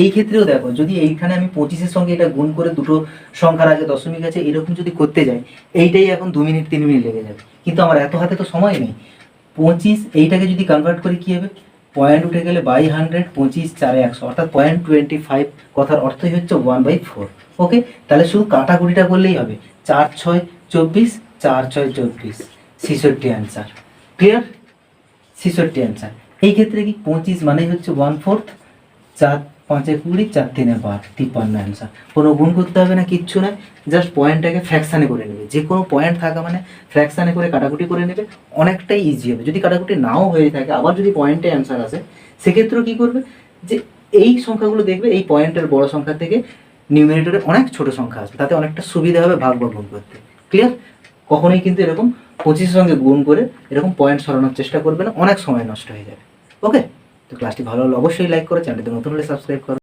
এই ক্ষেত্রেও দেখো, যদি এইখানে আমি 25-এর সঙ্গে এটা গুণ করে দুটো সংখ্যার আগে দশমিক আছে এরকম যদি করতে যাই, এইটাই এখন 2 মিনিট 3 মিনিট লেগে যাবে। কিন্তু আমার এত হাতে তো সময় নেই। 25 এইটাকে যদি কনভার্ট করি কী হবে, পয়েন্ট উঠে গেলে বাই 100, 25 4 100 অর্থাৎ 0.25, কথার অর্থই হচ্ছে 1/4। ওকে, তাহলে শুধু কাটাকুটিটা করলেই হবে। 4 6 24, 4 6 24, 66 অ্যান্সার। ক্লিয়ার? 66 অ্যান্সার। এই ক্ষেত্রে কি 25 মানেই হচ্ছে 1/4, 4 5 20, 4 3 12, 53 অ্যান্সার। কোনো গুণ করতে হবে না, কিচ্ছু না, জাস্ট পয়েন্টটাকে ফ্র্যাকশানে করে নেবে। যে কোনো পয়েন্ট থাকা মানে ফ্র্যাকশানে করে কাটাকুটি করে নেবে, অনেকটাই ইজি হবে। যদি কাটাকুটি নাও হয়ে থাকে, আবার যদি পয়েন্টে অ্যান্সার আসে, সেক্ষেত্রেও কী করবে, যে এই সংখ্যাগুলো দেখবে এই পয়েন্টের বড় সংখ্যা থেকে নিউমিনেটরে অনেক ছোট সংখ্যা আসবে, তাতে অনেকটা সুবিধা হবে ভাগ বা গুণ করতে। ক্লিয়ার? কখনোই কিন্তু এরকম 25-এর সঙ্গে গুণ করে এরকম পয়েন্ট সরানোর চেষ্টা করবে না, অনেক সময় নষ্ট হয়ে যাবে। ওকে, তো ক্লাসটি ভালো হলে অবশ্যই লাইক করো, চ্যানেলটি নতুন হলে সাবস্ক্রাইব করো।